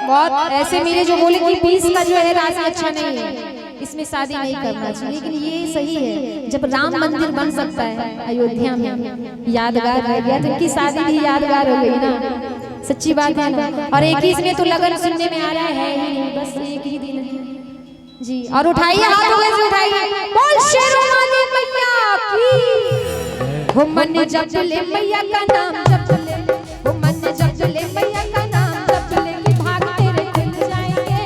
बहुत ऐसे मिले जो बोले कि 20 का जो है राशि अच्छा नहीं है, इसमें शादी नहीं करना चाहिए। लेकिन ये सही है, जब राम मंदिर बन सकता है अयोध्या में, यादगार रह गया तो इनकी शादी भी यादगार हो गई ना, सच्ची बात है ना। और 21 में तो लगन सुनने में आ रहा है, बस एक ही दिन है जी। और उठाइए हाथ से उठाइए, बोल शेरों वाली मैया की। हो मन जप ले मैया का नाम जप ले, हो मन जप ले मैया का नाम जप ले, कि भाग तेरे खुल जाएंगे,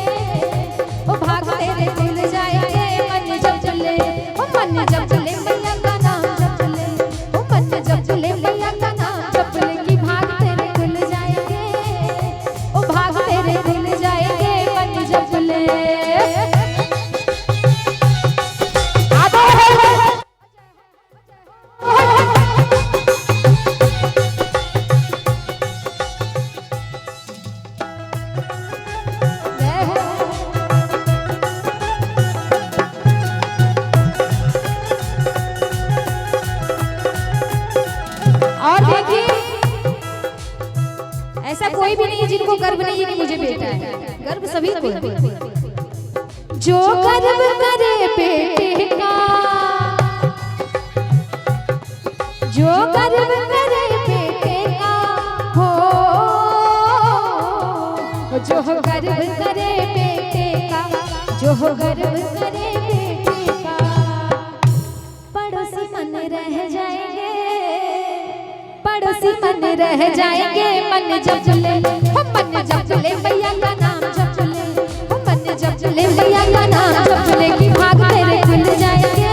ओ भाग तेरे खुल जाएंगे। मन जप ले, ओ मन जप ले मैया का नाम जप ले, ओ मन जप ले मैया का नाम जप ले, कि भाग तेरे खुल जाएंगे, ओ भाग तेरे खुल जाएंगे। मन जप ले ऐसा कोई भी नहीं है जिनको गर्व नहीं है कि मुझे बेटा है, गर्व सभी को है। जो गर्व करे बेटे का, जो गर्व करे बेटे का हो, जो गर्व करे बेटे का, जो गर्व करे बेटे का, पड़ोसी मन रह जाएंगे, पड़ोसी मन रह जाएंगे। मन जप ले, हो मन जप ले मैया का नाम जप ले, हो मन जप ले मैया का नाम जप ले, कि भाग तेरे खुल जाएंगे,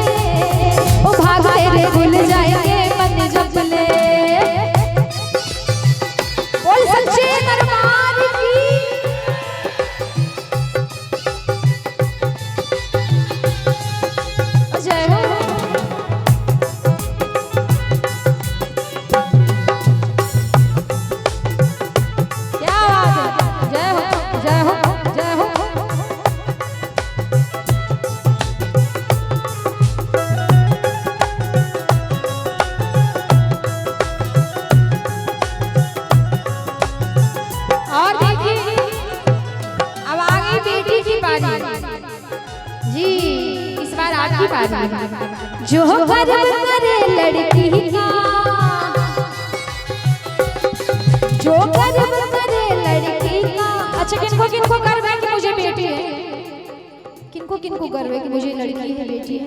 ओ भाग तेरे खुल जाएंगे। मन जप ले, बोल सच्चे दरबार की। जय हो। जी इस बार आपकी बारी। जो गर्व करे लड़की का, जो गर्व करे लड़की का। अच्छा किनको किनको गर्व है कि मुझे बेटी है, किनको किनको गर्व है कि मुझे लड़की है बेटी है।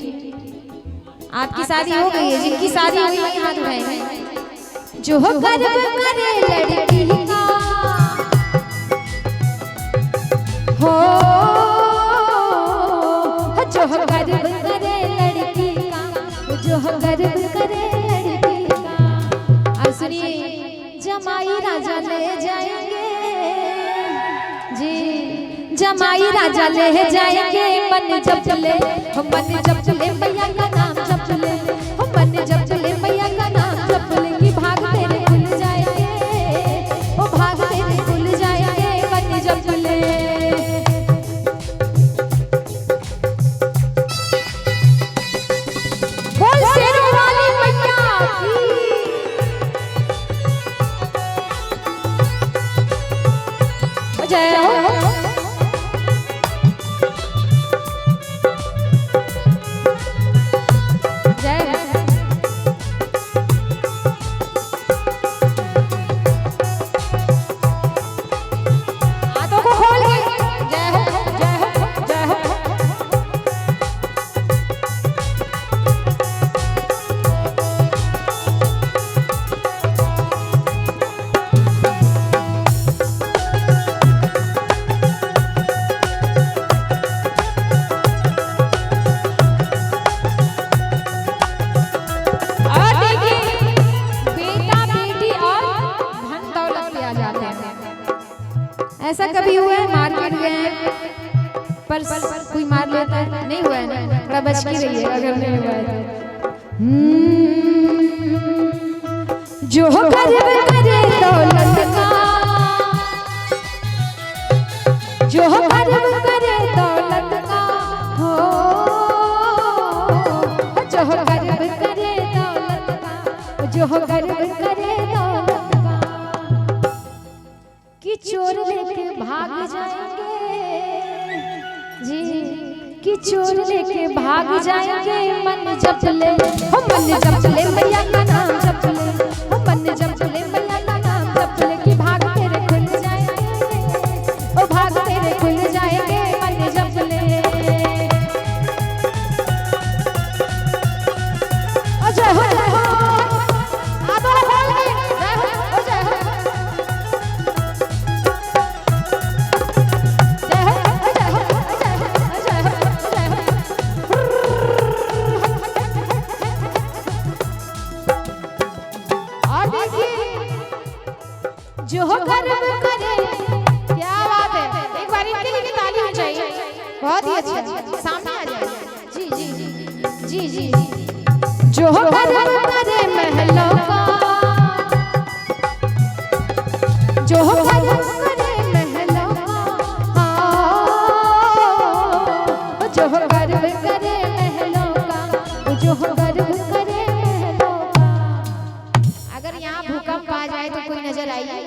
आपकी शादी हो गई है, जिनकी शादी हुई है हाथ उठाएं। जो गर्व करे लड़की का हो, जो गर्व करे लड़की का, जो गर्व करे लड़की का। और सुनिए, जमाई राजा ले जाएंगे जी, जमाई राजा ले जाएंगे। मन जप ले, हो मन जप ले मैया का नाम जप ले, हो मन जप ले मैया का नाम जप ले, कि भाग तेरे खुल जाएंगे, ओ भाग तेरे खुल जाएंगे। मन जप ले, जय हो। हाथों को खोल के जय हो, जय हो, जय हो। ऐसा कभी हुआ है मार्केट गए हैं पर कोई मार लेता है? नहीं हुआ है ना, थोड़ा बच के रहिए अगर नहीं हुआ है तो। जो गर्व करे दौलत का, जो गर्व करे दौलत का हो, जो गर्व करे दौलत का, जो गर्व करे दौलत का, कि चोर लेके भाग जाएंगे जी, कि चोर लेके भाग जाएंगे मन जप ले, हो मन जप ले मैया का नाम जप ले, हो मन जप ले मैया का नाम जप ले, कि भाग तेरे खुल जाएंगे, ओ भाग तेरे खुल जाएंगे मन जप ले। ओ जय हो जय हो, आप बोलो बोल के जय हो, ओ जय हो जय हो, ओ जय हो, ओ जय हो, ओ जय हो, ओ जय हो। और देखिए जो कर्म करे, क्या बात है, एक बार इनके लिए भी ताली हो जाए, बहुत ही अच्छा, सामने आ जाए जी जी जी जी जी। जो कर्म करे महलों का, जो कर्म करे महलों का, जो कर्म करे महलों का, जो कर्म करे महलों का। अगर यहाँ भूकंप आ जाए तो कोई नजर आएगी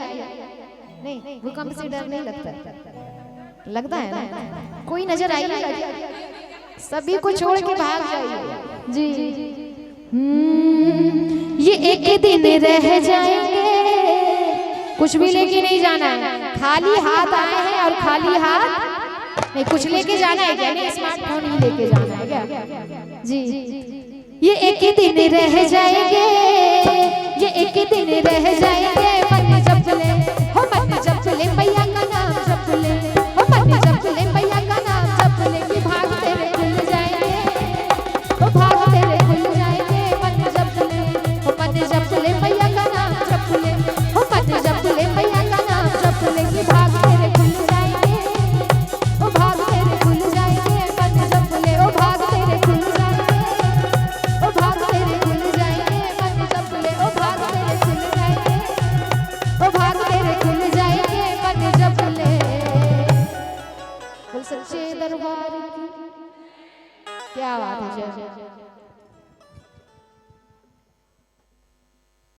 नहीं, भूकंप से डर नहीं लगता, लगता है ना, कोई नजर आएगी, सभी को छोड़ के भाग जाइए जी। ये एक दिन रह जाएंगे, कुछ भी लेके नहीं जाना है, खाली हाथ आए हैं और खाली हाथ नहीं, कुछ लेके जाना है क्या? नहीं, स्मार्टफोन ही लेके जाना है क्या जी। ये एक दिन रह जाएंगे, ये एक दिन रह जाएंगे मन जप ले, हो मन जप ले मैया का नाम जप ले, हो मन जप ले मैया का नाम जप ले, कि भाग तेरे खुल जाएंगे, हो भाग तेरे खुल जाएंगे मन जप ले, हो मन जप ले मैया का नाम जप ले, हो मन जप ले मैया का नाम जप ले, कि भाग तेरे खुल जाएंगे, हो भाग तेरे खुल जाएंगे मन जप ले, हो भाग तेरे खुल जाएंगे, ओ भाग तेरे खुल जाएंगे मन जप ले, ओ भाग तेरे खुल जाएंगे, ओ भाग तेरे खुल जाएंगे मन जप ले। बोल सच्चे दरबार की क्या बात है। जय जय।